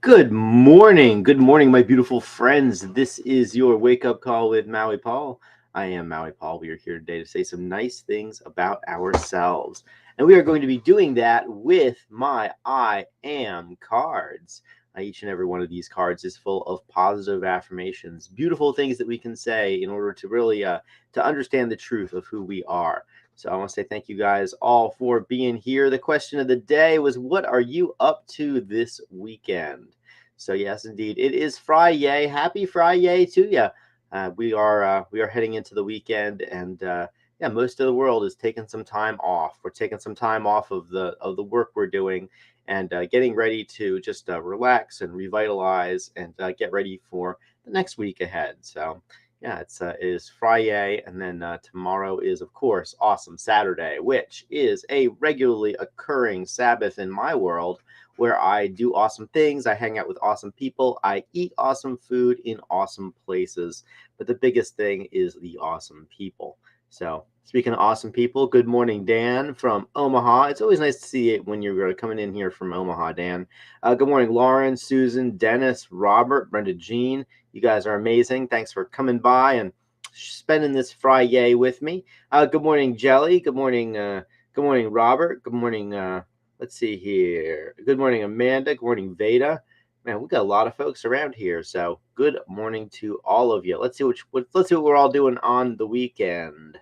Good morning. Good morning, my beautiful friends. This is your wake up call with Maui Paul. I am Maui Paul. We are here today to say some nice things about ourselves. And we are going to be doing that with my I am cards. Each and every one of these cards is full of positive affirmations, beautiful things that we can say in order to really to understand the truth of who we are. So I want to say thank you guys all for being here. The question of the day was, what are you up to this weekend? So yes, indeed, it is Friday. Happy Friday to you. We are heading into the weekend, and yeah, most of the world is taking some time off. We're taking some time off of the work we're doing, and getting ready to just relax and revitalize and get ready for the next week ahead. So yeah, it is Friday, and then tomorrow is, of course, Awesome Saturday, which is a regularly occurring Sabbath in my world, where I do awesome things, I hang out with awesome people, I eat awesome food in awesome places. But the biggest thing is the awesome people. So, speaking of awesome people, good morning, Dan from Omaha. It's always nice to see it when you're coming in here from Omaha, Dan. Good morning, Lauren, Susan, Dennis, Robert, Brenda Jean. You guys are amazing. Thanks for coming by and spending this Friday with me. Good morning, Jelly. Good morning, Robert. Good morning. Let's see here. Good morning, Amanda. Good morning, Veda. Man, we got a lot of folks around here. So good morning to all of you. Let's see what we're all doing on the weekend.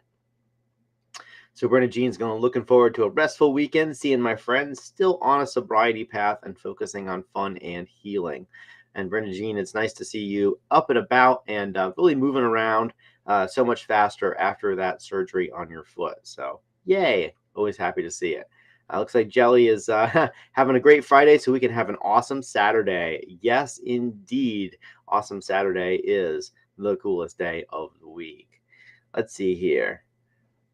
So Brenda Jean's going looking forward to a restful weekend, seeing my friends, still on a sobriety path and focusing on fun and healing. And Brenda Jean, it's nice to see you up and about and really moving around so much faster after that surgery on your foot. So yay, always happy to see it. Looks like Jelly is having a great Friday, so we can have an awesome Saturday. Yes, indeed. Awesome Saturday is the coolest day of the week. Let's see here.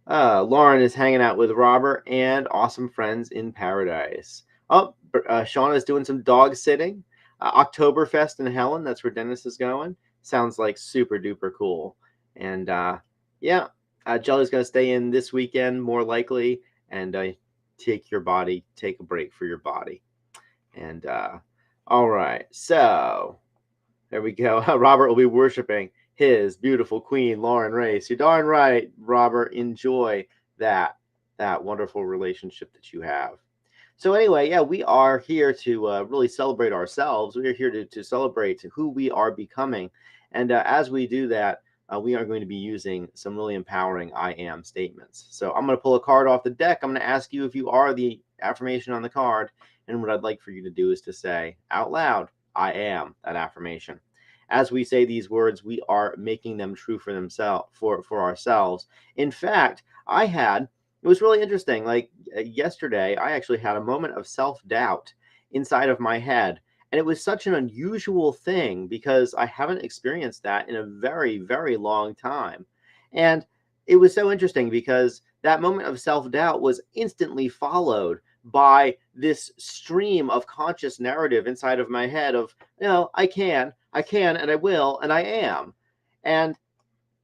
Lauren is hanging out with Robert and awesome friends in paradise. Oh, Shauna is doing some dog sitting. Oktoberfest in Helen, that's where Dennis is going. Sounds like super duper cool. And yeah, Jelly's going to stay in this weekend, more likely, and take a break for your body. And all right, so there we go. Robert will be worshiping his beautiful queen, Lauren Race. You're darn right, Robert. Enjoy that wonderful relationship that you have. So anyway, yeah, we are here to really celebrate ourselves. We are here to celebrate who we are becoming, and as we do that, we are going to be using some really empowering I am statements. So I'm going to pull a card off the deck. I'm going to ask you if you are the affirmation on the card, and what I'd like for you to do is to say out loud, I am that affirmation. As we say these words, we are making them true for themselves, for ourselves. In fact, it was really interesting. Like yesterday, I actually had a moment of self-doubt inside of my head. And it was such an unusual thing because I haven't experienced that in a very, very long time. And it was so interesting because that moment of self-doubt was instantly followed by this stream of conscious narrative inside of my head of, I can, and I will, and I am. And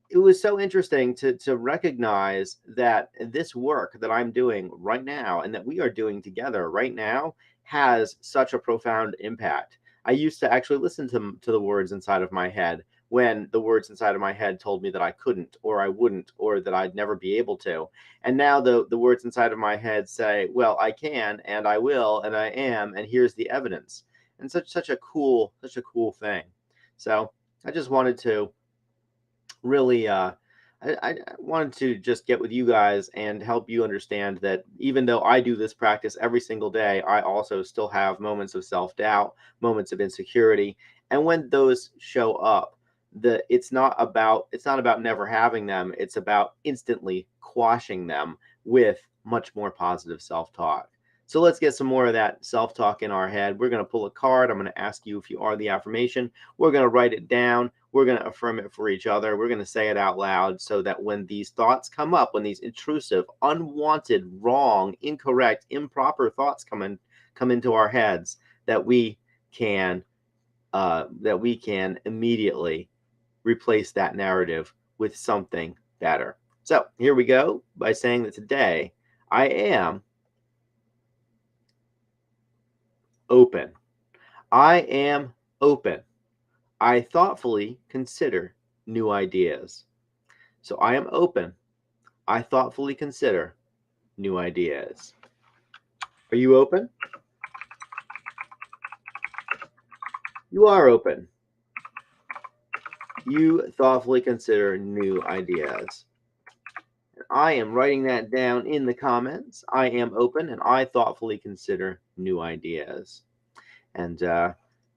it was so interesting to recognize that this work that I'm doing right now and that we are doing together right now has such a profound impact. I used to actually listen to the words inside of my head when the words inside of my head told me that I couldn't or I wouldn't or that I'd never be able to. And now the words inside of my head say, well, I can and I will and I am, and here's the evidence. And such a cool thing. So I just wanted to really I wanted to just get with you guys and help you understand that even though I do this practice every single day, I also still have moments of self-doubt, moments of insecurity. And when those show up, it's not about never having them, it's about instantly quashing them with much more positive self-talk. So let's get some more of that self-talk in our head. We're going to pull a card. I'm going to ask you if you are the affirmation. We're going to write it down. We're going to affirm it for each other. We're going to say it out loud so that when these thoughts come up, when these intrusive, unwanted, wrong, incorrect, improper thoughts come into our heads, that we can immediately replace that narrative with something better. So here we go by saying that today I am open. I am open. I thoughtfully consider new ideas. So I am open. I thoughtfully consider new ideas. Are you open? You are open. You thoughtfully consider new ideas. I am writing that down in the comments. I am open and I thoughtfully consider new ideas. And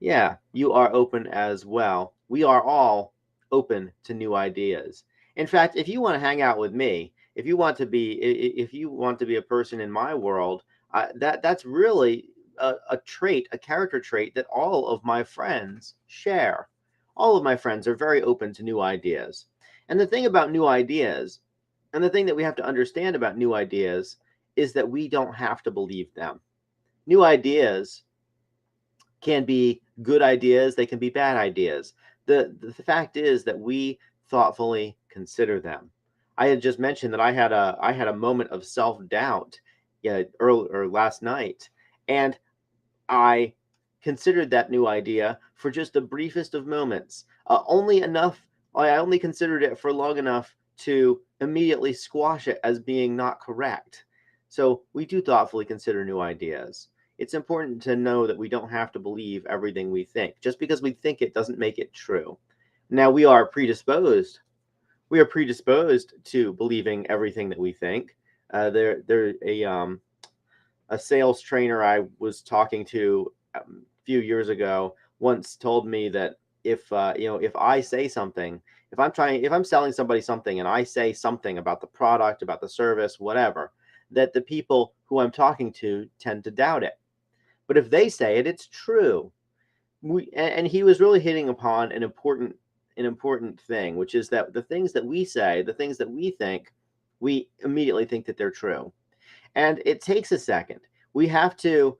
yeah, you are open as well. We are all open to new ideas. In fact, if you want to hang out with me, if you want to be a person in my world, that's really a trait, a character trait that all of my friends share. All of my friends are very open to new ideas. And the thing about new ideas, and the thing that we have to understand about new ideas, is that we don't have to believe them. New ideas can be good ideas, they can be bad ideas. The fact is that we thoughtfully consider them. I had just mentioned that I had a moment of self-doubt, yeah, early or last night, and I considered that new idea for just the briefest of moments, only enough. I only considered it for long enough to immediately squash it as being not correct. So we do thoughtfully consider new ideas. It's important to know that we don't have to believe everything we think. Just because we think it doesn't make it true. Now we are predisposed. We are predisposed to believing everything that we think. There a sales trainer I was talking to a few years ago once told me that if I say something, if I'm selling somebody something and I say something about the product, about the service, whatever, that the people who I'm talking to tend to doubt it. But if they say it, it's true. And he was really hitting upon an important thing, which is that the things that we say, the things that we think, we immediately think that they're true. And it takes a second. We have to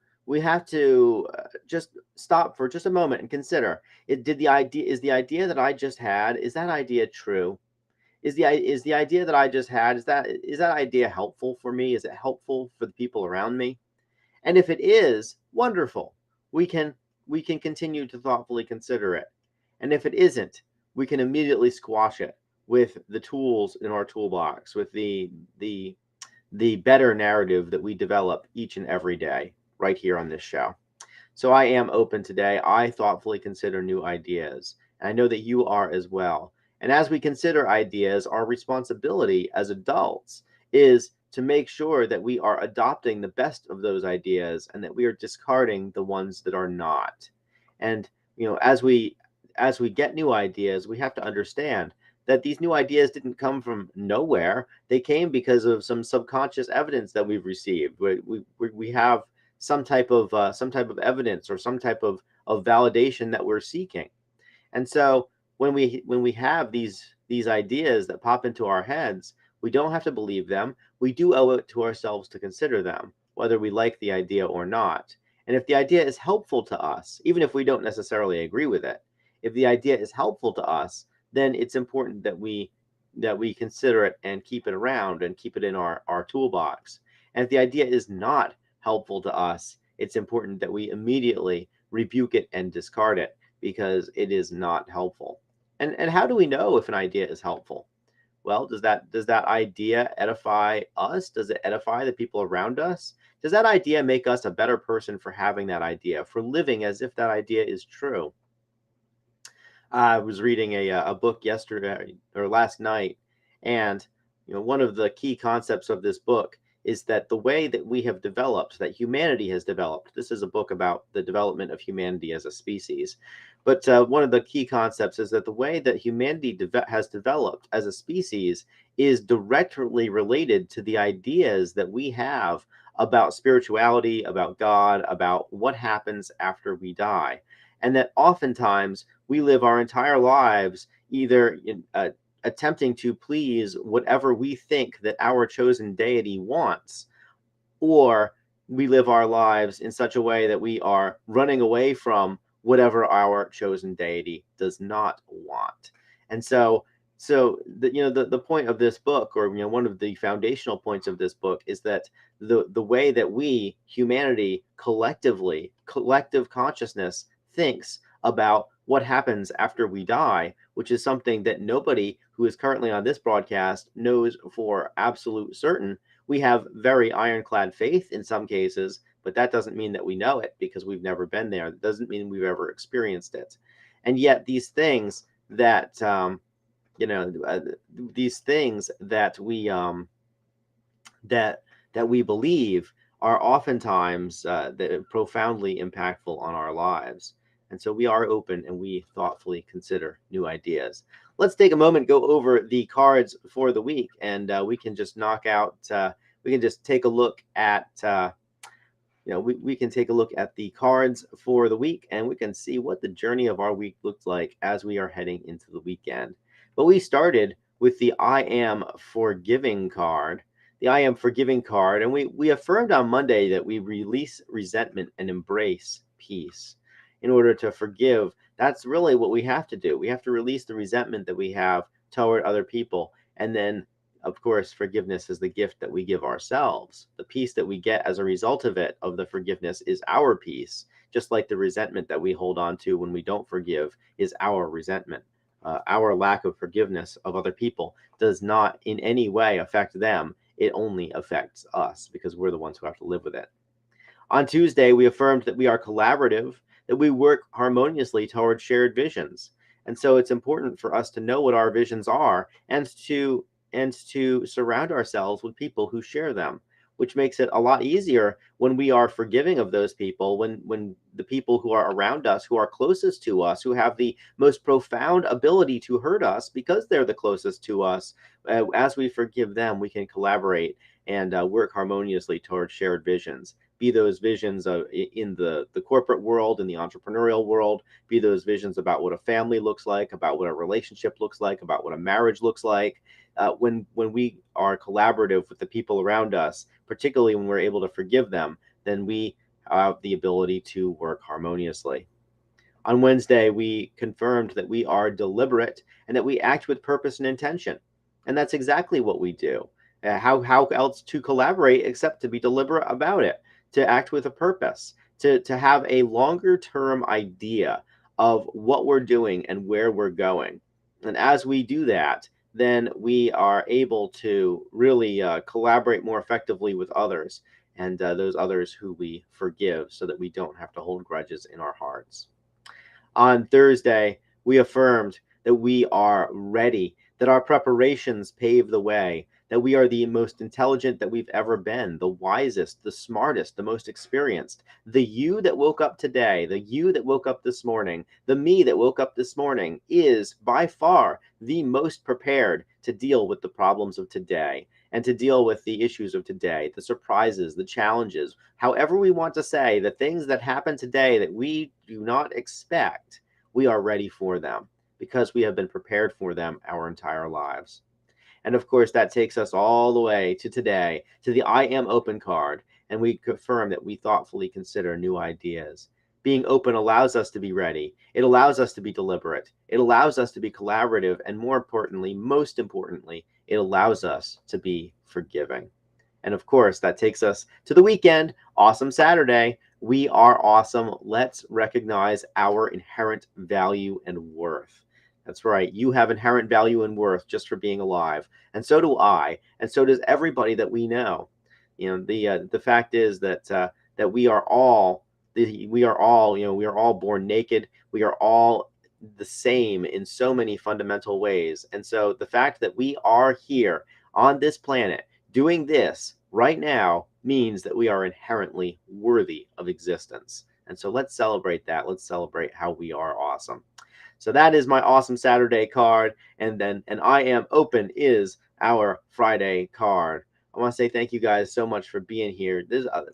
just stop for just a moment and consider, is the idea that I just had, is that idea true? Is the idea that I just had, is that idea helpful for me? Is it helpful for the people around me? And if it is, wonderful. We can continue to thoughtfully consider it. And if it isn't, we can immediately squash it with the tools in our toolbox, with the better narrative that we develop each and every day right here on this show. So I am open today. I thoughtfully consider new ideas. And I know that you are as well. And as we consider ideas, our responsibility as adults is to make sure that we are adopting the best of those ideas and that we are discarding the ones that are not. And as we get new ideas, we have to understand that these new ideas didn't come from nowhere. They came because of some subconscious evidence that we've received. We have some type of evidence or some type of validation that we're seeking. And so when we have these ideas that pop into our heads, we don't have to believe them. We do owe it to ourselves to consider them, whether we like the idea or not. And if the idea is helpful to us, even if we don't necessarily agree with it, if the idea is helpful to us, then it's important that we consider it and keep it around and keep it in our toolbox. And if the idea is not helpful to us, it's important that we immediately rebuke it and discard it because it is not helpful. And how do we know if an idea is helpful? Well, does that idea edify us? Does it edify the people around us? Does that idea make us a better person for having that idea, for living as if that idea is true? I was reading a book yesterday or last night, and one of the key concepts of this book is that the way that we have developed, that humanity has developed. This is a book about the development of humanity as a species, but one of the key concepts is that the way that humanity has developed as a species is directly related to the ideas that we have about spirituality, about God, about what happens after we die, and that oftentimes we live our entire lives either attempting to please whatever we think that our chosen deity wants, or we live our lives in such a way that we are running away from whatever our chosen deity does not want. And so the point of this book, or one of the foundational points of this book, is that the way that we, humanity, collective consciousness, thinks about what happens after we die, which is something that nobody who is currently on this broadcast knows for absolute certain. We have very ironclad faith in some cases, but that doesn't mean that we know it because we've never been there. It doesn't mean we've ever experienced it. And yet, these things that you know, these things that that we believe are oftentimes profoundly impactful on our lives. And so we are open and we thoughtfully consider new ideas. Let's take a moment, go over the cards for the week, and we can just knock out, we can just take a look at, we can take a look at the cards for the week and we can see what the journey of our week looks like as we are heading into the weekend. But we started with the I Am Forgiving card. The I Am Forgiving card, and we affirmed on Monday that we release resentment and embrace peace. In order to forgive, that's really what we have to do. We have to release the resentment that we have toward other people, and then of course, forgiveness is the gift that we give ourselves. The peace that we get as a result of it, of the forgiveness, is our peace, just like the resentment that we hold on to when we don't forgive is our resentment. Our lack of forgiveness of other people does not in any way affect them. It only affects us because we're the ones who have to live with it. On Tuesday, we affirmed that we are collaborative, that we work harmoniously toward shared visions. And so it's important for us to know what our visions are and to surround ourselves with people who share them, which makes it a lot easier when we are forgiving of those people, when the people who are around us, who are closest to us, who have the most profound ability to hurt us because they're the closest to us, as we forgive them, we can collaborate and work harmoniously towards shared visions. Be those visions in the corporate world, in the entrepreneurial world, be those visions about what a family looks like, about what a relationship looks like, about what a marriage looks like. When we are collaborative with the people around us, particularly when we're able to forgive them, then we have the ability to work harmoniously. On Wednesday, we confirmed that we are deliberate and that we act with purpose and intention. And that's exactly what we do. How else to collaborate except to be deliberate about it, to act with a purpose, to have a longer term idea of what we're doing and where we're going. And as we do that, then we are able to really collaborate more effectively with others and those others who we forgive so that we don't have to hold grudges in our hearts. On Thursday, we affirmed that we are ready, that our preparations pave the way, that we are the most intelligent that we've ever been, the wisest, the smartest, the most experienced. The you that woke up today, the you that woke up this morning, the me that woke up this morning is by far the most prepared to deal with the problems of today and to deal with the issues of today, the surprises, the challenges, however we want to say, the things that happen today that we do not expect, we are ready for them because we have been prepared for them our entire lives. And of course, that takes us all the way to today, to the I Am Open card, and we confirm that we thoughtfully consider new ideas. Being open allows us to be ready. It allows us to be deliberate. It allows us to be collaborative. And more importantly, most importantly, it allows us to be forgiving. And of course, that takes us to the weekend. Awesome Saturday. We are awesome. Let's recognize our inherent value and worth. That's right. You have inherent value and worth just for being alive. And so do I. And so does everybody that we know. The fact is that we are all we are all born naked. We are all the same in so many fundamental ways. And so the fact that we are here on this planet doing this right now means that we are inherently worthy of existence. And so let's celebrate that. Let's celebrate how we are awesome. So that is my Awesome Saturday card. And I Am Open is our Friday card. I want to say thank you guys so much for being here.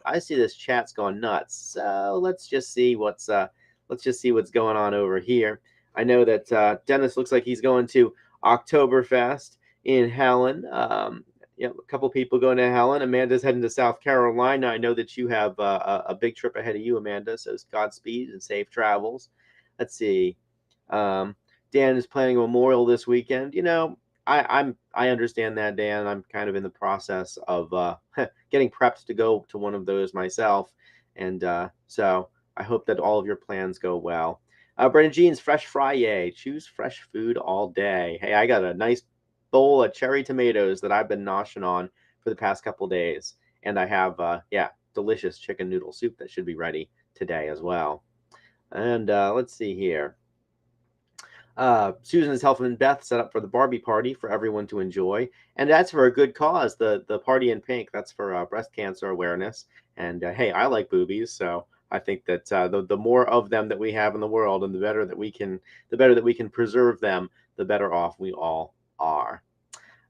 I see this chat's gone nuts. So let's just see what's going on over here. I know that Dennis looks like he's going to Oktoberfest in Helen. A couple people going to Helen. Amanda's heading to South Carolina. I know that you have a big trip ahead of you, Amanda. So Godspeed and safe travels. Let's see. Dan is planning a memorial this weekend. I understand that, Dan. I'm kind of in the process of getting prepped to go to one of those myself, and so I hope that all of your plans go well. Brendan Jeans, fresh Friday. Choose fresh food all day. Hey, I got a nice bowl of cherry tomatoes that I've been noshing on for the past couple days. And I have, yeah, delicious chicken noodle soup that should be ready today as well. And let's see here. Susan is helping Beth set up for the Barbie party for everyone to enjoy, and that's for a good cause. The party in pink, that's for breast cancer awareness. And hey, I like boobies, so I think that the more of them that we have in the world, and the better that we can preserve them, the better off we all are.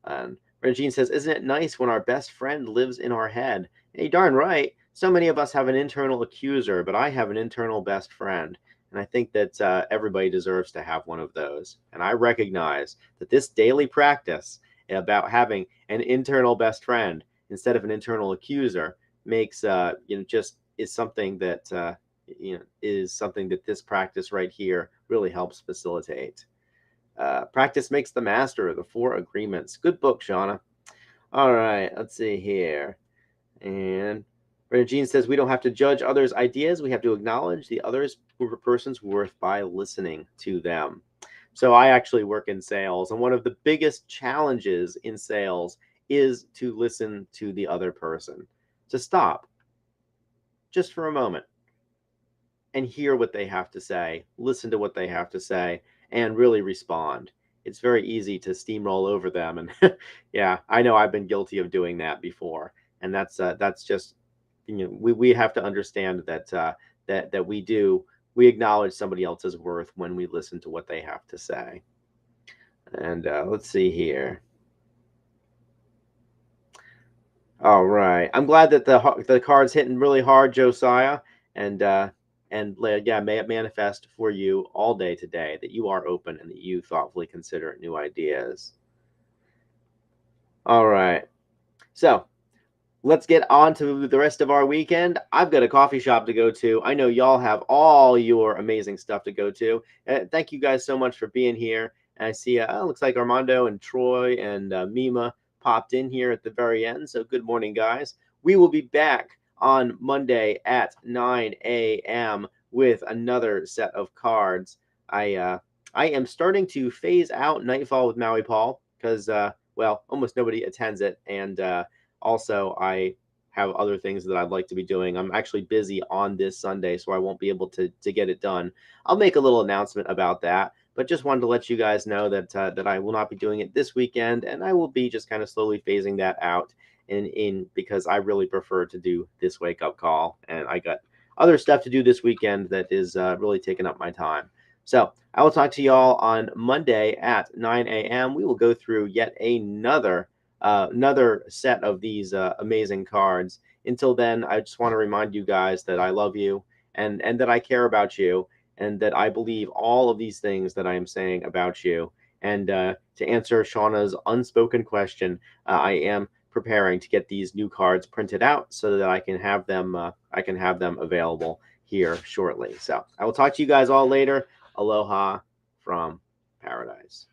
And Regine says, "Isn't it nice when our best friend lives in our head?" Hey, darn right. So many of us have an internal accuser, but I have an internal best friend. And I think that everybody deserves to have one of those. And I recognize that this daily practice about having an internal best friend instead of an internal accuser makes, just is something that, is something that this practice right here really helps facilitate. Practice makes the master, the four agreements. Good book, Shauna. All right, let's see here. And Jean says we don't have to judge others' ideas. We have to acknowledge the other's person's worth by listening to them. So I actually work in sales, and one of the biggest challenges in sales is to listen to the other person, to stop just for a moment and hear what they have to say, listen to what they have to say, and really respond. It's very easy to steamroll over them, and yeah, I know I've been guilty of doing that before, and that's just we have to understand that that we acknowledge somebody else's worth when we listen to what they have to say. And let's see here. All right. I'm glad that the card's hitting really hard, Josiah, and yeah, may it manifest for you all day today that you are open and that you thoughtfully consider new ideas. All right. So let's get on to the rest of our weekend. I've got a coffee shop to go to. I know y'all have all your amazing stuff to go to. Thank you guys so much for being here. And I see, looks like Armando and Troy and Mima popped in here at the very end. So good morning, guys. We will be back on Monday at 9 a.m. with another set of cards. I am starting to phase out Nightfall with Maui Paul because, well, almost nobody attends it. And also, I have other things that I'd like to be doing. I'm actually busy on this Sunday, so I won't be able to get it done. I'll make a little announcement about that, but just wanted to let you guys know that that I will not be doing it this weekend, and I will be just kind of slowly phasing that out in because I really prefer to do this wake up call, and I got other stuff to do this weekend that is really taking up my time. So I will talk to y'all on Monday at 9 a.m. We will go through yet another set of these amazing cards. Until then, I just want to remind you guys that I love you and that I care about you and that I believe all of these things that I am saying about you. And to answer Shauna's unspoken question, I am preparing to get these new cards printed out so that I can have them available here shortly. So I will talk to you guys all later. Aloha from paradise.